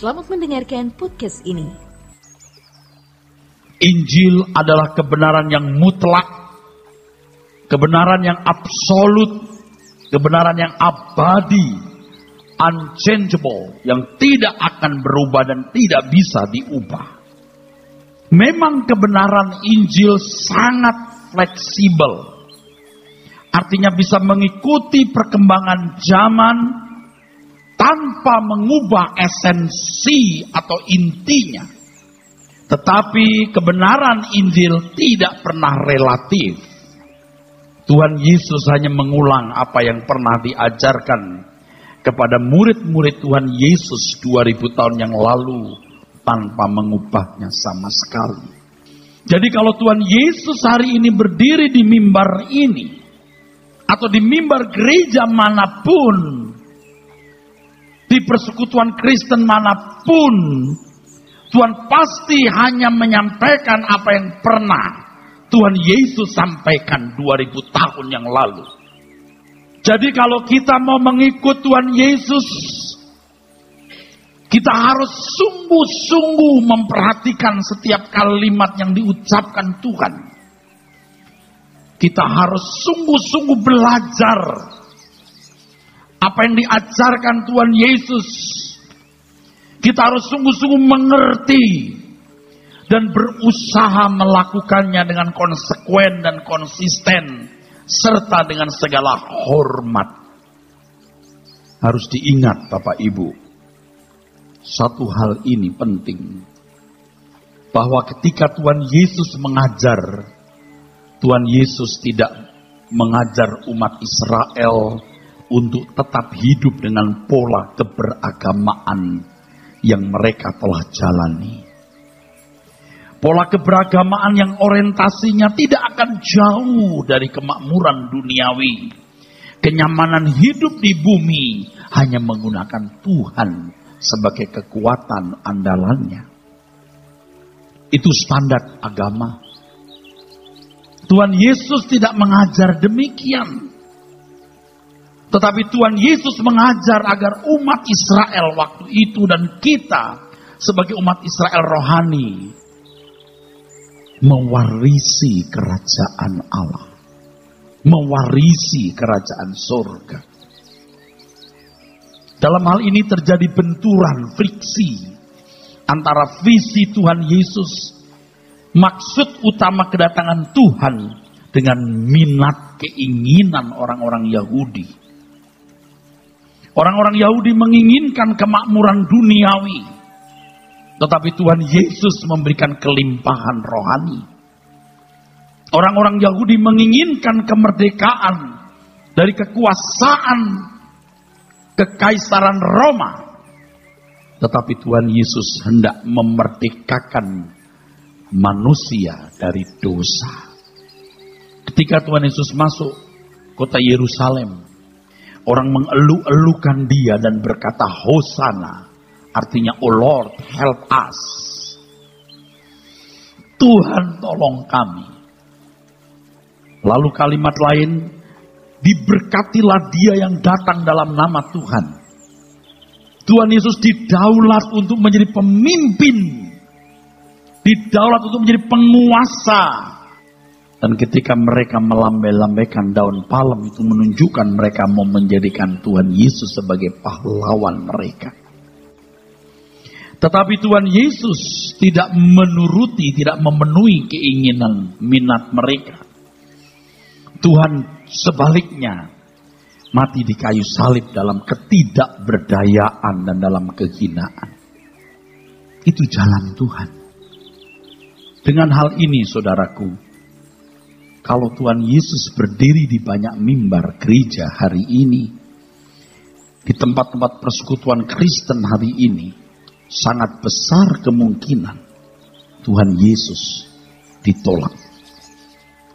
Selamat mendengarkan podcast ini. Injil adalah kebenaran yang mutlak, kebenaran yang absolut, kebenaran yang abadi, unchangeable, yang tidak akan berubah dan tidak bisa diubah. Memang kebenaran Injil sangat fleksibel, artinya bisa mengikuti perkembangan zaman tanpa mengubah esensi atau intinya. Tetapi kebenaran Injil tidak pernah relatif. Tuhan Yesus hanya mengulang apa yang pernah diajarkan kepada murid-murid Tuhan Yesus 2000 tahun yang lalu tanpa mengubahnya sama sekali. Jadi kalau Tuhan Yesus hari ini berdiri di mimbar ini atau di mimbar gereja manapun, di persekutuan Kristen manapun, Tuhan pasti hanya menyampaikan apa yang pernah Tuhan Yesus sampaikan 2000 tahun yang lalu. Jadi kalau kita mau mengikut Tuhan Yesus, kita harus sungguh-sungguh memperhatikan setiap kalimat yang diucapkan Tuhan. Kita harus sungguh-sungguh belajar apa yang diajarkan Tuhan Yesus. Kita harus sungguh-sungguh mengerti dan berusaha melakukannya dengan konsekuen dan konsisten, serta dengan segala hormat. Harus diingat Bapak Ibu, satu hal ini penting, bahwa ketika Tuhan Yesus mengajar, Tuhan Yesus tidak mengajar umat Israel untuk tetap hidup dengan pola keberagamaan yang mereka telah jalani. Pola keberagamaan yang orientasinya tidak akan jauh dari kemakmuran duniawi. Kenyamanan hidup di bumi hanya menggunakan Tuhan sebagai kekuatan andalannya. Itu standar agama. Tuhan Yesus tidak mengajar demikian. Tetapi Tuhan Yesus mengajar agar umat Israel waktu itu dan kita sebagai umat Israel rohani mewarisi kerajaan Allah, mewarisi kerajaan surga. Dalam hal ini terjadi benturan, friksi antara visi Tuhan Yesus, maksud utama kedatangan Tuhan, dengan minat keinginan orang-orang Yahudi. Orang-orang Yahudi menginginkan kemakmuran duniawi, tetapi Tuhan Yesus memberikan kelimpahan rohani. Orang-orang Yahudi menginginkan kemerdekaan dari kekuasaan kekaisaran Roma, tetapi Tuhan Yesus hendak memerdekakan manusia dari dosa. Ketika Tuhan Yesus masuk kota Yerusalem, orang mengeluh-elukan dia dan berkata Hosana, artinya Oh Lord help us, Tuhan tolong kami. Lalu kalimat lain, diberkatilah dia yang datang dalam nama Tuhan. Tuhan Yesus didaulat untuk menjadi pemimpin, didaulat untuk menjadi penguasa. Dan ketika mereka melambai-lambaikan daun palem, itu menunjukkan mereka mau menjadikan Tuhan Yesus sebagai pahlawan mereka. Tetapi Tuhan Yesus tidak menuruti, tidak memenuhi keinginan minat mereka. Tuhan sebaliknya mati di kayu salib dalam ketidakberdayaan dan dalam kehinaan. Itu jalan Tuhan. Dengan hal ini saudaraku, kalau Tuhan Yesus berdiri di banyak mimbar gereja hari ini, di tempat-tempat persekutuan Kristen hari ini, sangat besar kemungkinan Tuhan Yesus ditolak.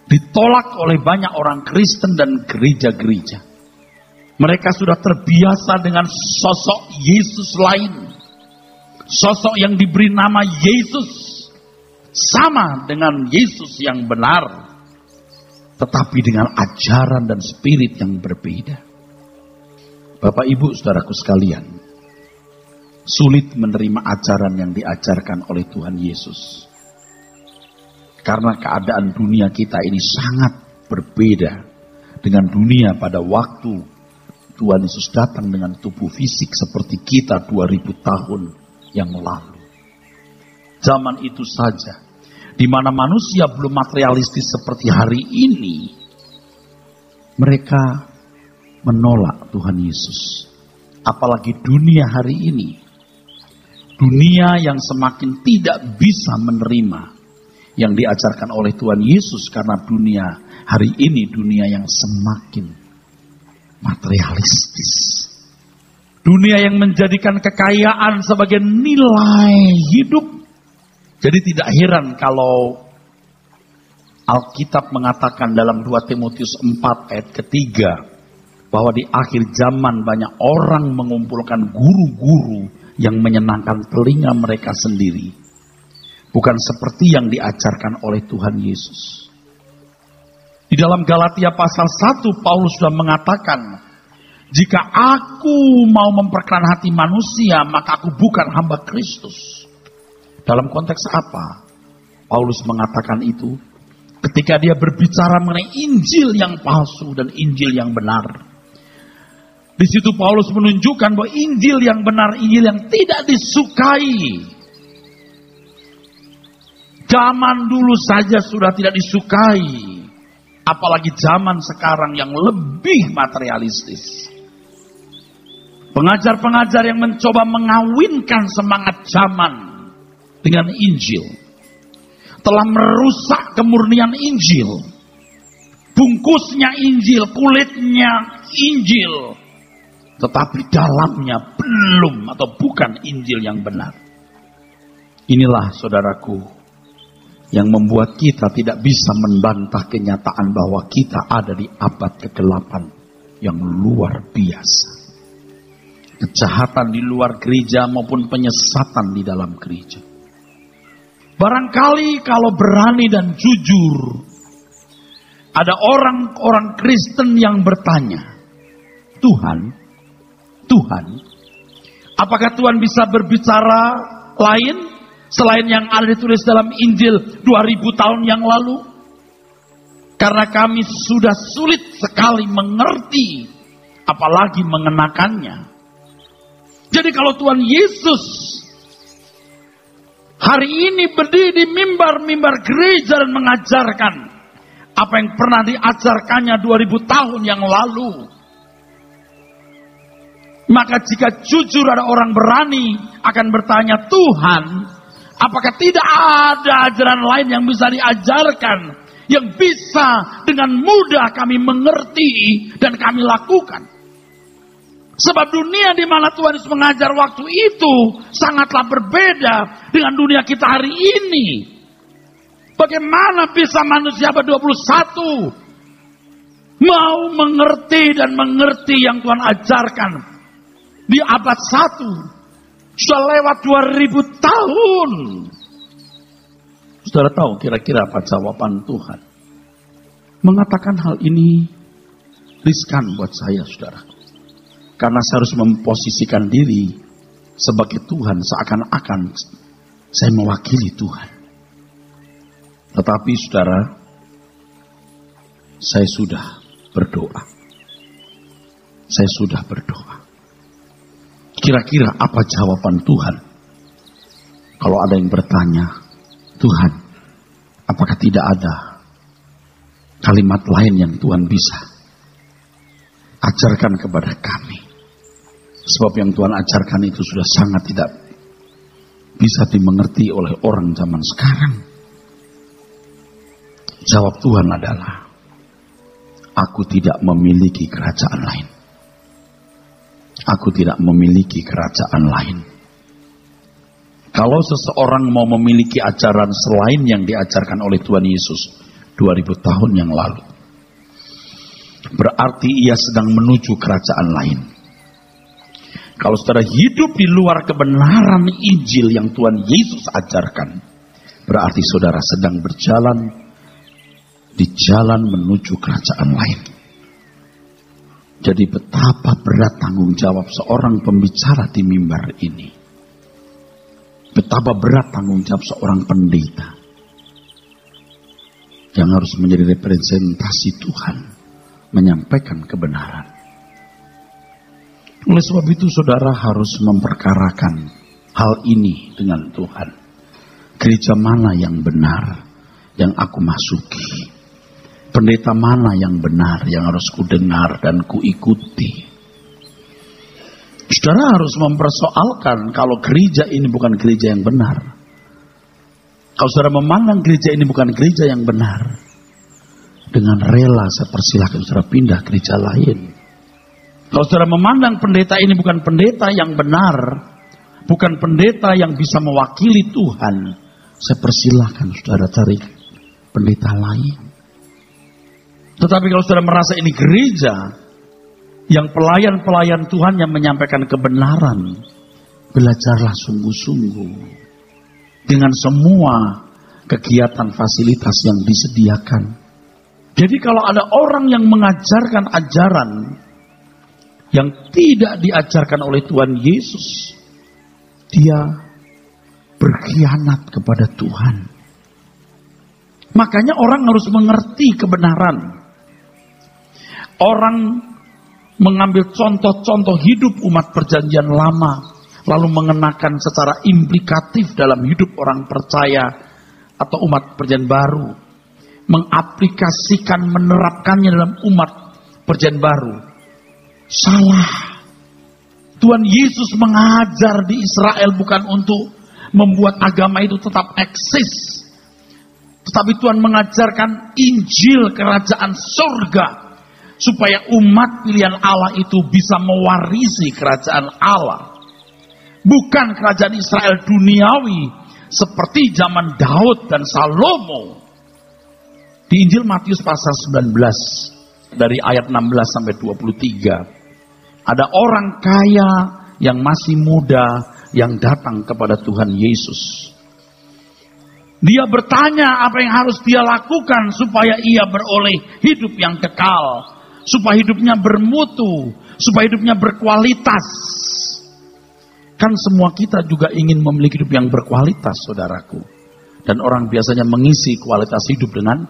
Ditolak oleh banyak orang Kristen dan gereja-gereja. Mereka sudah terbiasa dengan sosok Yesus lain. Sosok yang diberi nama Yesus, sama dengan Yesus yang benar, tetapi dengan ajaran dan spirit yang berbeda. Bapak Ibu saudaraku sekalian, sulit menerima ajaran yang diajarkan oleh Tuhan Yesus. Karena keadaan dunia kita ini sangat berbeda dengan dunia pada waktu Tuhan Yesus datang dengan tubuh fisik seperti kita 2000 tahun yang lalu. Zaman itu saja, di mana manusia belum materialistis seperti hari ini, mereka menolak Tuhan Yesus. Apalagi dunia hari ini. Dunia yang semakin tidak bisa menerima yang diajarkan oleh Tuhan Yesus. Karena dunia hari ini dunia yang semakin materialistis. Dunia yang menjadikan kekayaan sebagai nilai hidup. Jadi tidak heran kalau Alkitab mengatakan dalam 2 Timotius 4 ayat ketiga, bahwa di akhir zaman banyak orang mengumpulkan guru-guru yang menyenangkan telinga mereka sendiri. Bukan seperti yang diajarkan oleh Tuhan Yesus. Di dalam Galatia pasal 1 Paulus sudah mengatakan, jika aku mau memperkenan hati manusia, maka aku bukan hamba Kristus. Dalam konteks apa Paulus mengatakan itu? Ketika dia berbicara mengenai Injil yang palsu dan Injil yang benar. Di situ Paulus menunjukkan bahwa Injil yang benar, Injil yang tidak disukai. Zaman dulu saja sudah tidak disukai. Apalagi zaman sekarang yang lebih materialistis. Pengajar-pengajar yang mencoba mengawinkan semangat zaman dengan Injil telah merusak kemurnian Injil. Bungkusnya Injil, kulitnya Injil, tetapi dalamnya belum atau bukan Injil yang benar. Inilah saudaraku yang membuat kita tidak bisa membantah kenyataan bahwa kita ada di abad kegelapan yang luar biasa. Kejahatan di luar gereja maupun penyesatan di dalam gereja. Barangkali kalau berani dan jujur, ada orang-orang Kristen yang bertanya, Tuhan, apakah Tuhan bisa berbicara lain selain yang ada ditulis dalam Injil 2000 tahun yang lalu? Karena kami sudah sulit sekali mengerti, apalagi mengenakannya. Jadi kalau Tuhan Yesus hari ini berdiri di mimbar-mimbar gereja dan mengajarkan apa yang pernah diajarkannya 2000 tahun yang lalu, maka jika jujur ada orang berani akan bertanya, Tuhan, apakah tidak ada ajaran lain yang bisa diajarkan, yang bisa dengan mudah kami mengerti dan kami lakukan? Sebab dunia di mana Tuhan Yesus mengajar waktu itu sangatlah berbeda dengan dunia kita hari ini. Bagaimana bisa manusia abad 21 mau mengerti dan mengerti yang Tuhan ajarkan di abad 1? Sudah lewat 2000 tahun. Saudara tahu kira-kira apa jawaban Tuhan? Mengatakan hal ini riskan buat saya, saudara. Karena saya harus memposisikan diri sebagai Tuhan, seakan-akan saya mewakili Tuhan. Tetapi saudara, saya sudah berdoa. Saya sudah berdoa. Kira-kira apa jawaban Tuhan? Kalau ada yang bertanya, Tuhan, apakah tidak ada kalimat lain yang Tuhan bisa ajarkan kepada kami? Sebab yang Tuhan ajarkan itu sudah sangat tidak bisa dimengerti oleh orang zaman sekarang. Jawab Tuhan adalah, aku tidak memiliki kerajaan lain. Aku tidak memiliki kerajaan lain. Kalau seseorang mau memiliki ajaran selain yang diajarkan oleh Tuhan Yesus 2000 tahun yang lalu, berarti ia sedang menuju kerajaan lain. Kalau saudara hidup di luar kebenaran Injil yang Tuhan Yesus ajarkan, berarti saudara sedang berjalan di jalan menuju kerajaan lain. Jadi betapa berat tanggung jawab seorang pembicara di mimbar ini. Betapa berat tanggung jawab seorang pendeta yang harus menjadi representasi Tuhan, menyampaikan kebenaran. Oleh sebab itu saudara harus memperkarakan hal ini dengan Tuhan. Gereja mana yang benar yang aku masuki? Pendeta mana yang benar yang harus kudengar dan kuikuti? Saudara harus mempersoalkan kalau gereja ini bukan gereja yang benar. Kalau saudara memandang gereja ini bukan gereja yang benar, dengan rela saya persilahkan saudara pindah gereja lain. Kalau saudara memandang pendeta ini bukan pendeta yang benar, bukan pendeta yang bisa mewakili Tuhan, saya persilahkan saudara cari pendeta lain. Tetapi kalau saudara merasa ini gereja yang pelayan-pelayan Tuhan yang menyampaikan kebenaran, belajarlah sungguh-sungguh dengan semua kegiatan fasilitas yang disediakan. Jadi kalau ada orang yang mengajarkan ajaran yang tidak diajarkan oleh Tuhan Yesus, dia berkhianat kepada Tuhan. Makanya orang harus mengerti kebenaran. Orang mengambil contoh-contoh hidup umat perjanjian lama, lalu mengenakan secara implikatif dalam hidup orang percaya atau umat perjanjian baru, mengaplikasikan, menerapkannya dalam umat perjanjian baru. Salah. Tuhan Yesus mengajar di Israel bukan untuk membuat agama itu tetap eksis, tetapi Tuhan mengajarkan Injil kerajaan surga supaya umat pilihan Allah itu bisa mewarisi kerajaan Allah. Bukan kerajaan Israel duniawi seperti zaman Daud dan Salomo. Di Injil Matius pasal 19 dari ayat 16 sampai 23. Ada orang kaya yang masih muda yang datang kepada Tuhan Yesus. Dia bertanya apa yang harus dia lakukan supaya ia beroleh hidup yang kekal, supaya hidupnya bermutu, supaya hidupnya berkualitas. Kan semua kita juga ingin memiliki hidup yang berkualitas, saudaraku. Dan orang biasanya mengisi kualitas hidup dengan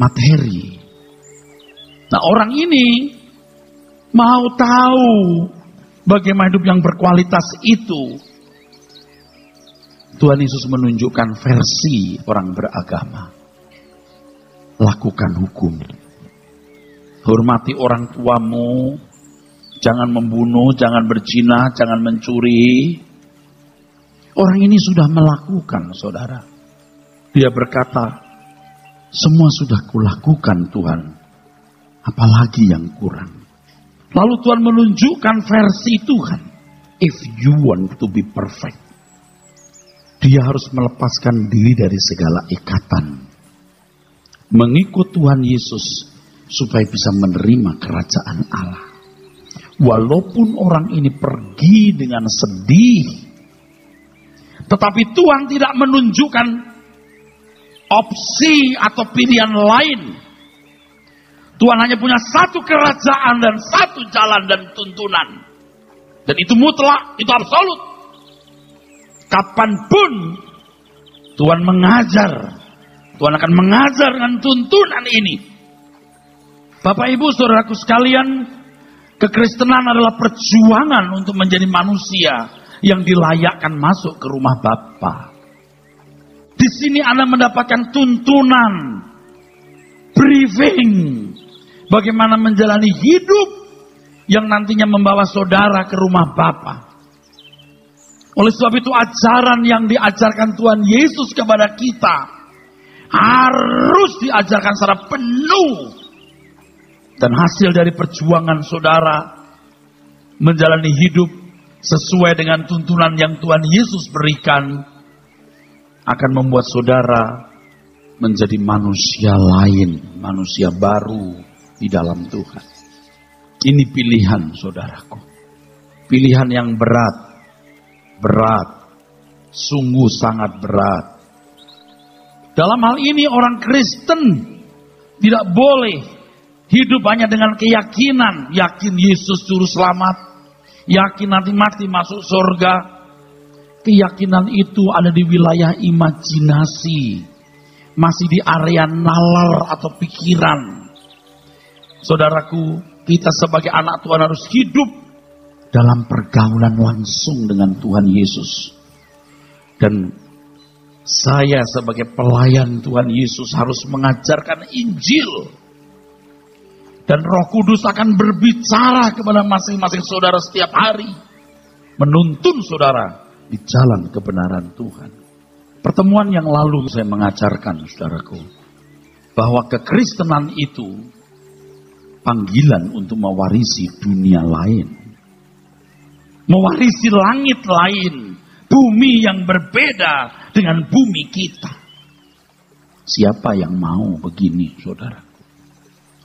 materi. Nah, orang ini mau tahu bagaimana hidup yang berkualitas itu. Tuhan Yesus menunjukkan versi orang beragama. Lakukan hukum. Hormati orang tuamu. Jangan membunuh, jangan berzina, jangan mencuri. Orang ini sudah melakukan, saudara. Dia berkata, semua sudah kulakukan Tuhan. Apalagi yang kurang. Lalu Tuhan menunjukkan versi Tuhan. If you want to be perfect, dia harus melepaskan diri dari segala ikatan. Mengikut Tuhan Yesus supaya bisa menerima kerajaan Allah. Walaupun orang ini pergi dengan sedih, tetapi Tuhan tidak menunjukkan opsi atau pilihan lain. Tuhan hanya punya satu kerajaan dan satu jalan dan tuntunan. Dan itu mutlak, itu absolut. Kapanpun Tuhan mengajar, Tuhan akan mengajar dengan tuntunan ini. Bapak Ibu saudaraku sekalian, kekristenan adalah perjuangan untuk menjadi manusia yang dilayakkan masuk ke rumah Bapa. Di sini Anda mendapatkan tuntunan, briefing, bagaimana menjalani hidup yang nantinya membawa saudara ke rumah Bapa. Oleh sebab itu ajaran yang diajarkan Tuhan Yesus kepada kita harus diajarkan secara penuh. Dan hasil dari perjuangan saudara menjalani hidup sesuai dengan tuntunan yang Tuhan Yesus berikan akan membuat saudara menjadi manusia lain, manusia baru di dalam Tuhan. Ini pilihan saudaraku. Pilihan yang berat, sungguh sangat berat. Dalam hal ini orang Kristen tidak boleh hidup hanya dengan keyakinan, yakin Yesus juru selamat, yakin nanti mati masuk surga. keyakinan itu ada di wilayah imajinasi, masih di area nalar atau pikiran. Saudaraku, kita sebagai anak Tuhan harus hidup dalam pergaulan langsung dengan Tuhan Yesus. Dan saya sebagai pelayan Tuhan Yesus harus mengajarkan Injil. Dan Roh Kudus akan berbicara kepada masing-masing saudara setiap hari, menuntun saudara di jalan kebenaran Tuhan. Pertemuan yang lalu saya mengajarkan saudaraku, bahwa kekristenan itu panggilan untuk mewarisi dunia lain. Mewarisi langit lain, bumi yang berbeda dengan bumi kita. Siapa yang mau begini saudara?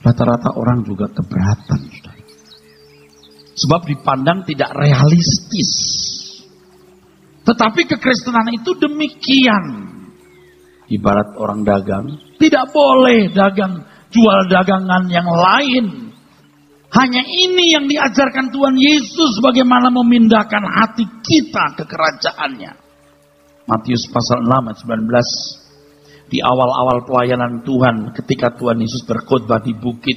Rata-rata orang juga keberatan saudara. Sebab dipandang tidak realistis. Tetapi kekristenan itu demikian. Ibarat orang dagang, tidak boleh dagang, jual dagangan yang lain. Hanya ini yang diajarkan Tuhan Yesus, bagaimana memindahkan hati kita ke kerajaannya. Matius pasal 6 ayat 19. Di awal-awal pelayanan Tuhan, ketika Tuhan Yesus berkhotbah di bukit,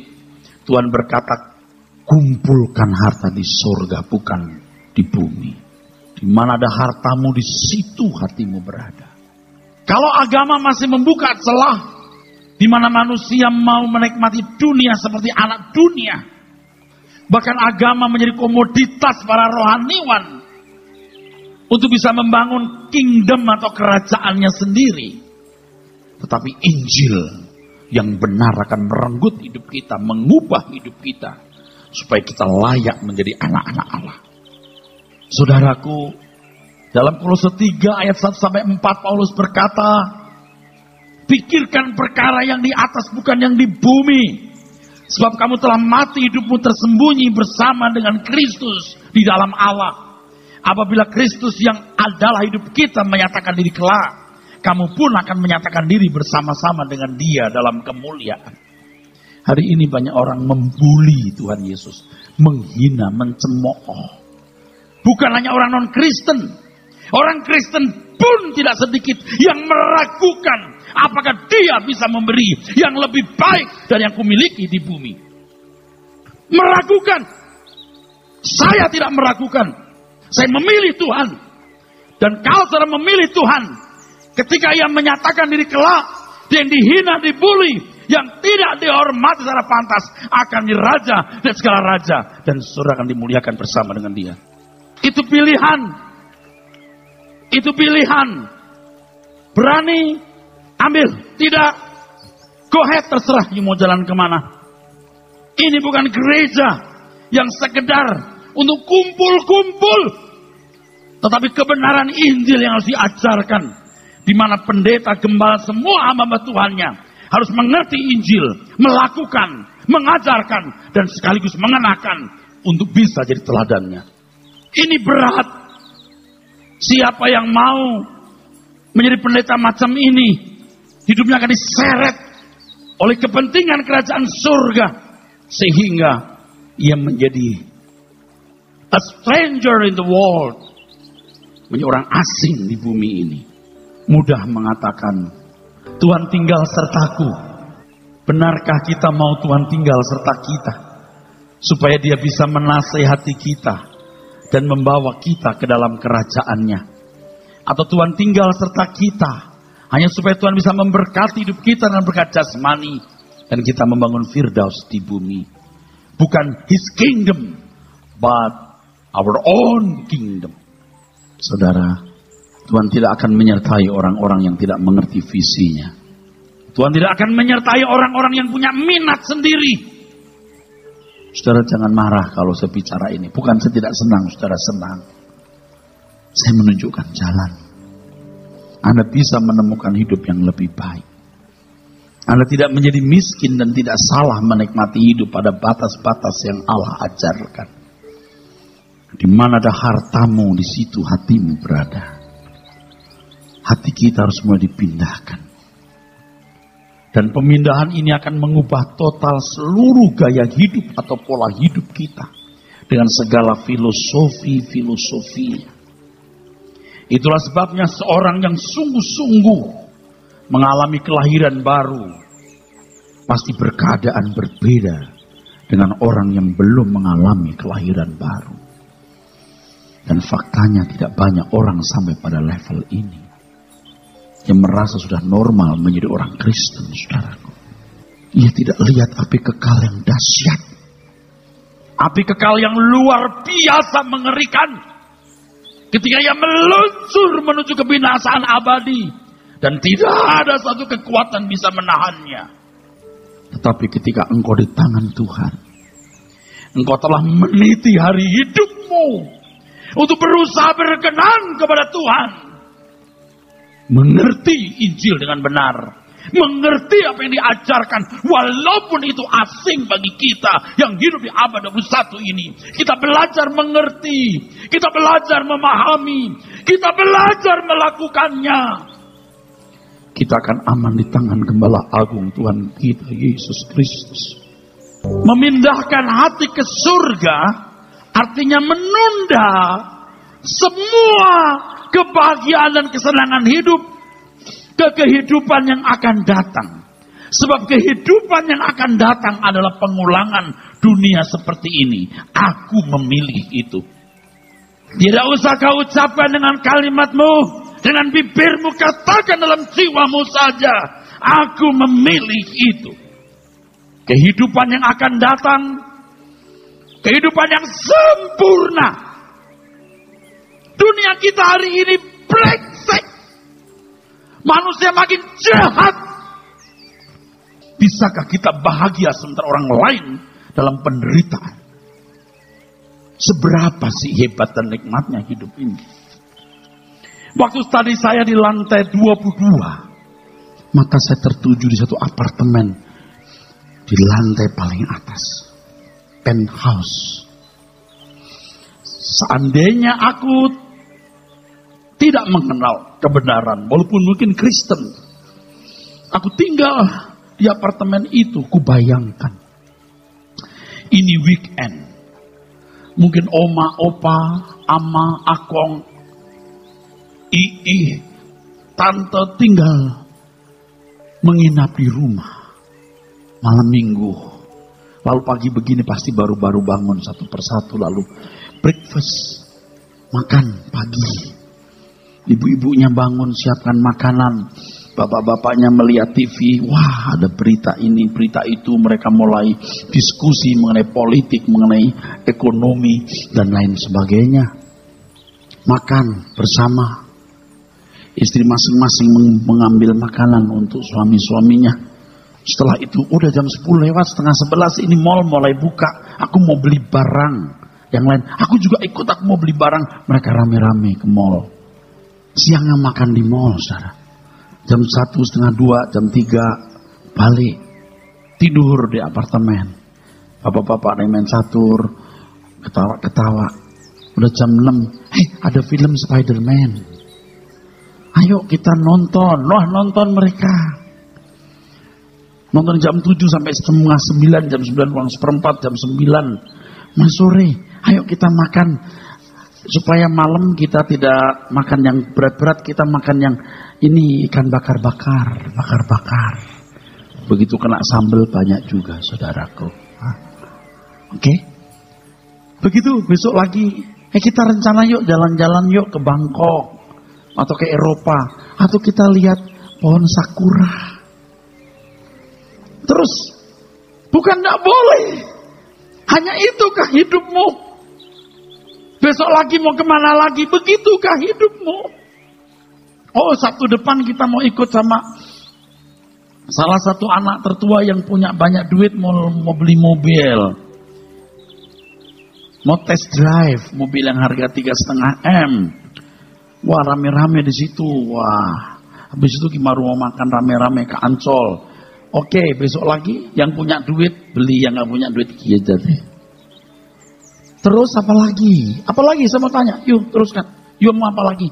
Tuhan berkata, kumpulkan harta di surga, bukan di bumi. Di mana ada hartamu, di situ hatimu berada. Kalau agama masih membuka celah, di mana manusia mau menikmati dunia seperti anak dunia, bahkan agama menjadi komoditas para rohaniwan untuk bisa membangun kingdom atau kerajaannya sendiri. Tetapi Injil yang benar akan merenggut hidup kita, mengubah hidup kita, supaya kita layak menjadi anak-anak Allah. Saudaraku, dalam Kolose 3 ayat 1-4 Paulus berkata, pikirkan perkara yang di atas bukan yang di bumi. Sebab kamu telah mati, hidupmu tersembunyi bersama dengan Kristus di dalam Allah. Apabila Kristus yang adalah hidup kita menyatakan diri kelak, kamu pun akan menyatakan diri bersama-sama dengan Dia dalam kemuliaan. Hari ini banyak orang membuli Tuhan Yesus, menghina, mencemooh. Bukan hanya orang non-Kristen, orang Kristen pun tidak sedikit yang meragukan apakah Dia bisa memberi yang lebih baik dari yang kumiliki di bumi. Meragukan. Saya tidak meragukan. Saya memilih Tuhan. Dan kalau saudara memilih Tuhan, ketika Ia menyatakan diri kelak, yang dihina, dibuli, yang tidak dihormati secara pantas, akan diraja dan segala raja, dan saudara akan dimuliakan bersama dengan Dia. Itu pilihan. Itu pilihan. Berani, ambil. Tidak, go ahead, terserah you mau jalan kemana. Ini bukan gereja yang sekedar untuk kumpul-kumpul, tetapi kebenaran Injil yang harus diajarkan, di mana pendeta, gembala, semua hamba Tuhannya harus mengerti Injil, melakukan, mengajarkan, dan sekaligus mengenakan untuk bisa jadi teladannya. Ini berat. Siapa yang mau menjadi pendeta macam ini, hidupnya akan diseret oleh kepentingan kerajaan surga, sehingga ia menjadi a stranger in the world, menjadi orang asing di bumi ini. Mudah mengatakan, Tuhan tinggal sertaku. Benarkah kita mau Tuhan tinggal serta kita, supaya Dia bisa menasihati kita dan membawa kita ke dalam kerajaannya? Atau Tuhan tinggal serta kita hanya supaya Tuhan bisa memberkati hidup kita dengan berkat jasmani, dan kita membangun Firdaus di bumi? Bukan His kingdom, but our own kingdom. Saudara, Tuhan tidak akan menyertai orang-orang yang tidak mengerti visinya. Tuhan tidak akan menyertai orang-orang yang punya minat sendiri. Saudara jangan marah kalau saya bicara ini. Bukan saya tidak senang, saudara senang. Saya menunjukkan jalan. Anda bisa menemukan hidup yang lebih baik. Anda tidak menjadi miskin dan tidak salah menikmati hidup pada batas-batas yang Allah ajarkan. Di mana ada hartamu, di situ hatimu berada. Hati kita harus mulai dipindahkan. Dan pemindahan ini akan mengubah total seluruh gaya hidup atau pola hidup kita. Dengan segala filosofi-filosofinya. Itulah sebabnya seorang yang sungguh-sungguh mengalami kelahiran baru pasti berkeadaan berbeda dengan orang yang belum mengalami kelahiran baru. Dan faktanya tidak banyak orang sampai pada level ini yang merasa sudah normal menjadi orang Kristen, saudaraku. Ia tidak lihat api kekal yang dahsyat, api kekal yang luar biasa mengerikan. Ketika ia meluncur menuju kebinasaan abadi. Dan tidak ada satu kekuatan bisa menahannya. Tetapi ketika engkau di tangan Tuhan, engkau telah meniti hari hidupmu untuk berusaha berkenan kepada Tuhan. Mengerti Injil dengan benar. Mengerti apa yang diajarkan, walaupun itu asing bagi kita yang hidup di abad 21 ini. Kita belajar mengerti, kita belajar memahami, kita belajar melakukannya. Kita akan aman di tangan Gembala Agung Tuhan kita Yesus Kristus. Memindahkan hati ke surga artinya menunda semua kebahagiaan dan kesenangan hidup ke kehidupan yang akan datang. Sebab kehidupan yang akan datang adalah pengulangan dunia seperti ini. Aku memilih itu. Tidak usah kau ucapkan dengan kalimatmu, dengan bibirmu, katakan dalam jiwamu saja. Aku memilih itu. Kehidupan yang akan datang, kehidupan yang sempurna. Dunia kita hari ini brengsek. Manusia makin jahat. Bisakah kita bahagia sementara orang lain dalam penderitaan? Seberapa sih hebat dan nikmatnya hidup ini? Waktu tadi saya di lantai 22, maka saya tertuju di satu apartemen di lantai paling atas, penthouse. Seandainya aku tidak mengenal kebenaran, walaupun mungkin Kristen, aku tinggal di apartemen itu, kubayangkan ini weekend, mungkin oma, opa, ama, akong, ii, tante tinggal menginap di rumah malam minggu, lalu pagi begini pasti baru-baru bangun satu persatu, lalu breakfast, makan pagi. Ibu-ibunya bangun siapkan makanan, bapak-bapaknya melihat TV, wah ada berita ini, berita itu, mereka mulai diskusi mengenai politik, mengenai ekonomi dan lain sebagainya. Makan bersama, istri masing-masing mengambil makanan untuk suami-suaminya. Setelah itu udah jam 10 lewat, setengah 11 ini mall mulai buka, aku mau beli barang yang lain, aku juga ikut, aku mau beli barang, mereka rame-rame ke mall. Siangnya makan di mall, saudara. Jam 1, setengah 2, jam 3 balik. Tidur di apartemen. Bapak-bapak main catur, ketawa-ketawa. Udah jam 6, ada film Spider-Man. Ayo kita nonton. Wah, nonton mereka. Nonton jam 7 sampai setengah 9, jam 9 kurang seperempat, jam 9 sore. Ayo kita makan. Supaya malam kita tidak makan yang berat-berat, kita makan yang ini ikan bakar-bakar. Begitu kena sambal banyak juga, saudaraku. Oke? Begitu besok lagi, kita rencana yuk jalan-jalan yuk ke Bangkok atau ke Eropa, atau kita lihat pohon sakura. Terus bukan tidak boleh, hanya itukah hidupmu? Besok lagi mau kemana lagi? Begitukah hidupmu? Oh, Sabtu depan kita mau ikut sama salah satu anak tertua yang punya banyak duit, mau beli mobil. Mau test drive mobil yang harga 3,5 M. Wah, rame-rame di situ. Wah, habis itu kita mau makan rame-rame ke Ancol. Oke, besok lagi yang punya duit beli, yang nggak punya duit iya jadi. Terus apa lagi? Apa lagi? Saya mau tanya. Yuk teruskan. Yuk mau apa lagi?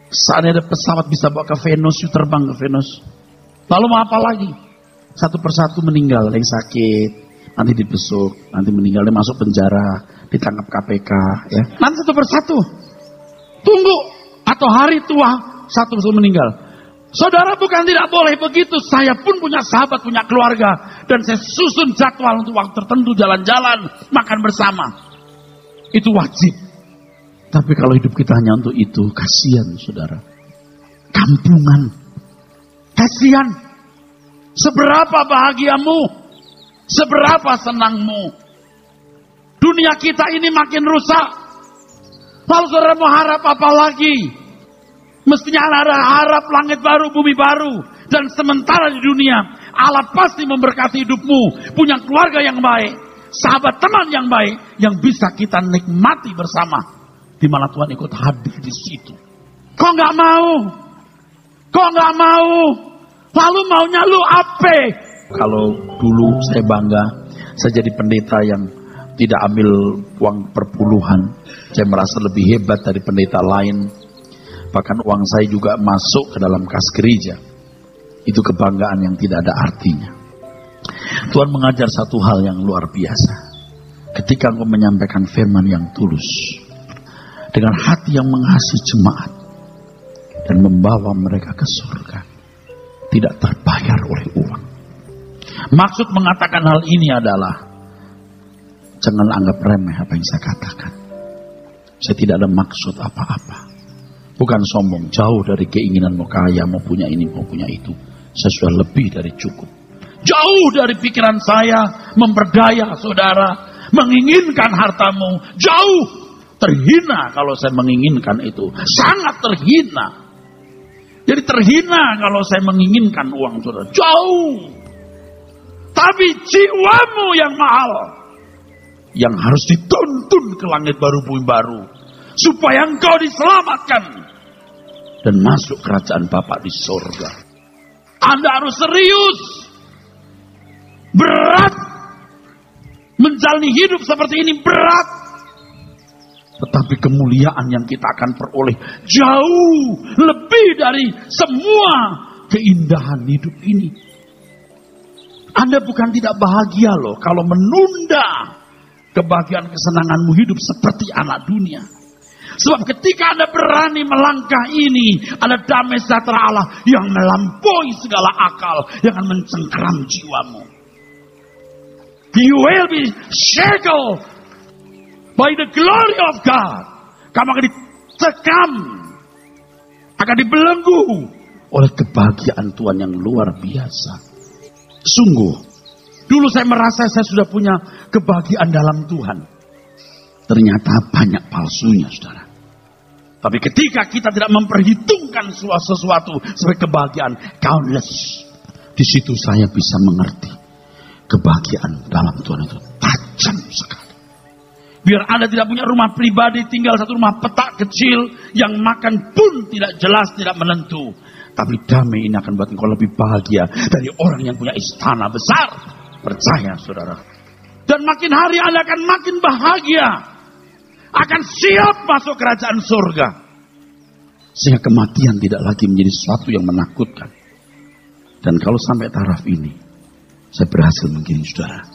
Saat ada pesawat bisa bawa ke Venus, yuk terbang ke Venus. Lalu mau apa lagi? Satu persatu meninggal. Yang sakit, nanti dibesuk, nanti meninggal, dia masuk penjara, ditangkap KPK. Ya. Nanti satu persatu. Tunggu. Atau hari tua, satu meninggal. Saudara, bukan tidak boleh begitu. Saya pun punya sahabat, punya keluarga. Dan saya susun jadwal untuk waktu tertentu, jalan-jalan, makan bersama. Itu wajib. Tapi kalau hidup kita hanya untuk itu, kasihan saudara. Kampungan. Kasihan. Seberapa bahagiamu? Seberapa senangmu? Dunia kita ini makin rusak. Lalu saudara mau harap apa lagi? Mestinya ada harap langit baru, bumi baru. Dan sementara di dunia, Allah pasti memberkati hidupmu. Punya keluarga yang baik, sahabat teman yang baik, yang bisa kita nikmati bersama. Di mana Tuhan ikut hadir di situ. Kok nggak mau? Kok nggak mau? Lalu maunya lu apa? Kalau dulu saya bangga, saya jadi pendeta yang tidak ambil uang perpuluhan. Saya merasa lebih hebat dari pendeta lain. Bahkan uang saya juga masuk ke dalam kas gereja. Itu kebanggaan yang tidak ada artinya. Tuhan mengajar satu hal yang luar biasa. Ketika engkau menyampaikan firman yang tulus, dengan hati yang mengasihi jemaat, dan membawa mereka ke surga, tidak terbayar oleh uang. Maksud mengatakan hal ini adalah, jangan anggap remeh apa yang saya katakan. Saya tidak ada maksud apa-apa. Bukan sombong, jauh dari keinginan mau kaya, mau punya ini, mau punya itu. Saya sudah lebih dari cukup. Jauh dari pikiran saya memperdaya saudara, menginginkan hartamu. Jauh, terhina kalau saya menginginkan itu. Sangat terhina. Jadi terhina kalau saya menginginkan uang saudara. Jauh. Tapi jiwamu yang mahal, yang harus dituntun ke langit baru, bumi baru, supaya engkau diselamatkan dan masuk kerajaan Bapa di surga. Anda harus serius. Berat. Menjalani hidup seperti ini berat. Tetapi kemuliaan yang kita akan peroleh jauh lebih dari semua keindahan hidup ini. Anda bukan tidak bahagia loh kalau menunda kebahagiaan kesenanganmu hidup seperti anak dunia. Sebab ketika Anda berani melangkah ini, ada damai sejahtera Allah yang melampaui segala akal, yang akan mencengkeram jiwamu. You will be shackled by the glory of God. Kamu akan dicekam, akan dibelenggu oleh kebahagiaan Tuhan yang luar biasa. Sungguh, dulu saya merasa saya sudah punya kebahagiaan dalam Tuhan. Ternyata banyak palsunya, saudara. Tapi ketika kita tidak memperhitungkan sesuatu sebagai kebahagiaan, countless, di situ saya bisa mengerti kebahagiaan dalam Tuhan itu tajam sekali. Biar Anda tidak punya rumah pribadi, tinggal satu rumah petak kecil yang makan pun tidak jelas, tidak menentu. Tapi damai ini akan buat engkau lebih bahagia dari orang yang punya istana besar. Percaya, saudara. Dan makin hari Anda akan makin bahagia. Akan siap masuk kerajaan surga. Sehingga kematian tidak lagi menjadi sesuatu yang menakutkan. Dan kalau sampai taraf ini, saya berhasil menggiring saudara.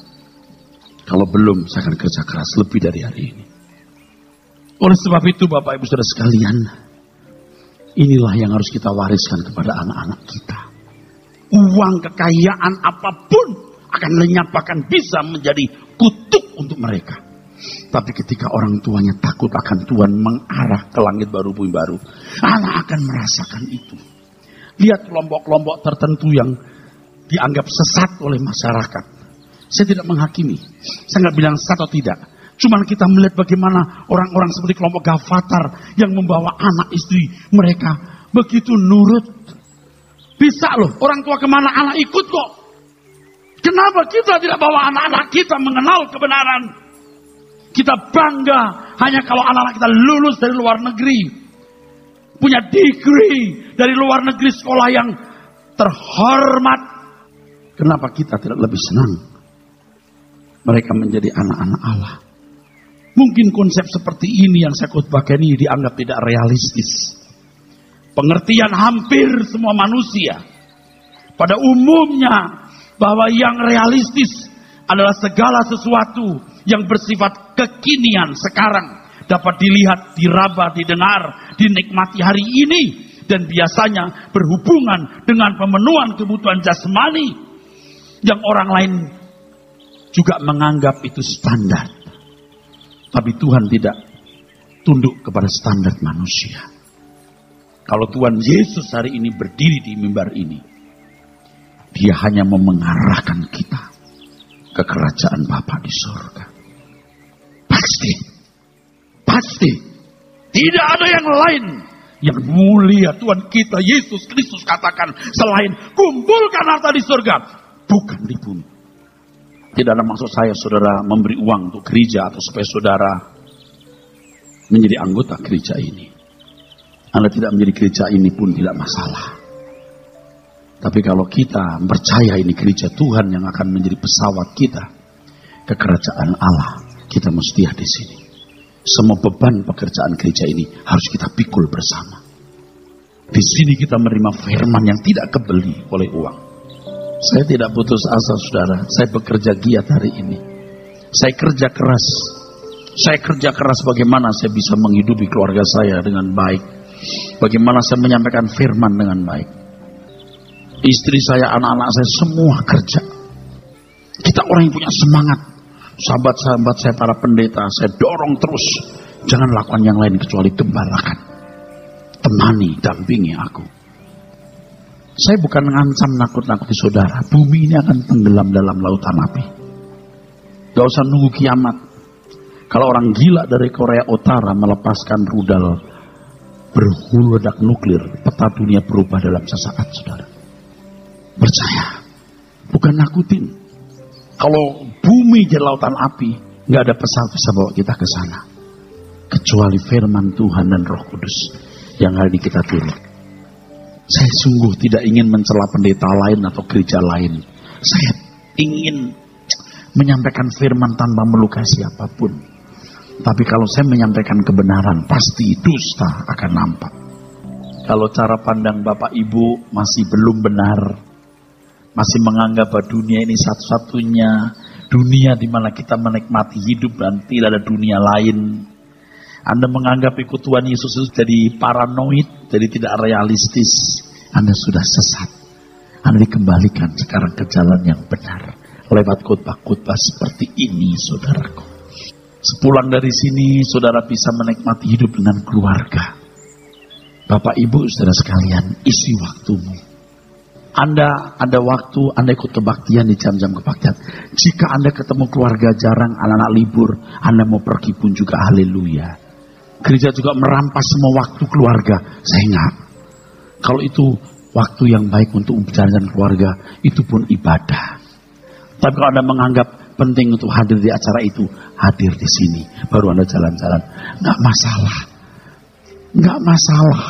Kalau belum, saya akan kerja keras lebih dari hari ini. Oleh sebab itu, Bapak Ibu Saudara sekalian, inilah yang harus kita wariskan kepada anak-anak kita. Uang, kekayaan apapun akan lenyap, bahkan bisa menjadi kutuk untuk mereka. Tapi ketika orang tuanya takut akan Tuhan, mengarah ke langit baru, bumi baru, anak akan merasakan itu. Lihat kelompok-kelompok tertentu yang dianggap sesat oleh masyarakat. Saya tidak menghakimi. Saya nggak bilang sesat atau tidak. Cuman kita melihat bagaimana orang-orang seperti kelompok Gafatar yang membawa anak istri mereka begitu nurut. Bisa loh, orang tua kemana anak ikut kok. Kenapa kita tidak bawa anak-anak kita mengenal kebenaran? Kita bangga hanya kalau anak-anak kita lulus dari luar negeri. Punya degree dari luar negeri, sekolah yang terhormat. Kenapa kita tidak lebih senang mereka menjadi anak-anak Allah? Mungkin konsep seperti ini yang saya khotbahkan ini dianggap tidak realistis. Pengertian hampir semua manusia pada umumnya bahwa yang realistis adalah segala sesuatu yang bersifat kekinian sekarang, dapat dilihat, diraba, didengar, dinikmati hari ini. Dan biasanya berhubungan dengan pemenuhan kebutuhan jasmani. Yang orang lain juga menganggap itu standar. Tapi Tuhan tidak tunduk kepada standar manusia. Kalau Tuhan Yesus hari ini berdiri di mimbar ini, Dia hanya mau mengarahkan kita ke kerajaan Bapa di surga. Pasti. Tidak ada yang lain yang mulia Tuhan kita Yesus Kristus katakan selain kumpulkan harta di surga, bukan di bumi. Tidak ada maksud saya saudara memberi uang untuk gereja atau supaya saudara menjadi anggota gereja ini. Anda tidak menjadi gereja ini pun tidak masalah. Tapi kalau kita percaya ini gereja Tuhan yang akan menjadi pesawat kita ke kerajaan Allah, kita mesti di sini. Semua beban pekerjaan gereja ini harus kita pikul bersama. Di sini kita menerima firman yang tidak kebeli oleh uang. Saya tidak putus asa saudara. Saya bekerja giat hari ini. Saya kerja keras. Saya kerja keras bagaimana saya bisa menghidupi keluarga saya dengan baik. Bagaimana saya menyampaikan firman dengan baik. Istri saya, anak-anak saya semua kerja. Kita orang yang punya semangat. Sahabat-sahabat saya para pendeta, saya dorong terus. Jangan lakukan yang lain kecuali gembalakan. Temani, dampingi aku. Saya bukan ngancam nakut-nakuti saudara. Bumi ini akan tenggelam dalam lautan api. Gak usah nunggu kiamat. Kalau orang gila dari Korea Utara melepaskan rudal berhulu ledak nuklir, peta dunia berubah dalam sesaat saudara. Percaya. Bukan nakutin. Kalau bumi jadi lautan api, nggak ada pesawat bisa bawa kita ke sana. Kecuali firman Tuhan dan Roh Kudus yang hari ini kita turut. Saya sungguh tidak ingin mencela pendeta lain atau gereja lain. Saya ingin menyampaikan firman tanpa melukai siapapun. Tapi kalau saya menyampaikan kebenaran, pasti dusta akan nampak. Kalau cara pandang Bapak Ibu masih belum benar, masih menganggap bahwa dunia ini satu-satunya dunia di mana kita menikmati hidup dan tidak ada dunia lain. Anda menganggap ikut Tuhan Yesus itu jadi paranoid, jadi tidak realistis. Anda sudah sesat. Anda dikembalikan sekarang ke jalan yang benar. Lewat khotbah-khotbah seperti ini, saudaraku. Sepulang dari sini, saudara bisa menikmati hidup dengan keluarga. Bapak, Ibu, saudara sekalian, isi waktumu. Anda ada waktu, Anda ikut kebaktian di jam-jam kebaktian. Jika Anda ketemu keluarga jarang, anak-anak libur, Anda mau pergi pun juga haleluya. Gereja juga merampas semua waktu keluarga. Saya enggak. Kalau itu waktu yang baik untuk berjalan keluarga, itu pun ibadah. Tapi kalau Anda menganggap penting untuk hadir di acara itu, hadir di sini. Baru Anda jalan-jalan. Enggak masalah. Enggak masalah.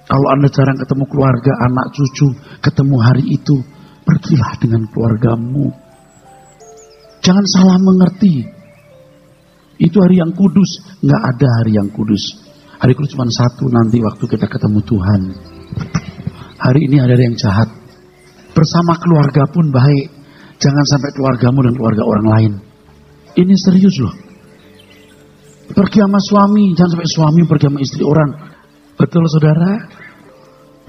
Kalau Anda jarang ketemu keluarga, anak cucu, ketemu hari itu, pergilah dengan keluargamu. Jangan salah mengerti. Itu hari yang kudus. Nggak ada hari yang kudus. Hari kudus cuma satu nanti waktu kita ketemu Tuhan. Hari ini ada yang jahat. Bersama keluarga pun baik. Jangan sampai keluargamu dan keluarga orang lain. Ini serius loh. Pergi sama suami, jangan sampai suami pergi sama istri orang. Betul saudara?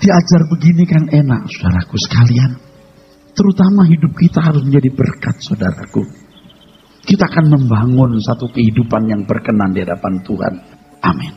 Diajar begini kan enak saudaraku sekalian. Terutama hidup kita harus menjadi berkat saudaraku. Kita akan membangun satu kehidupan yang berkenan di hadapan Tuhan. Amin.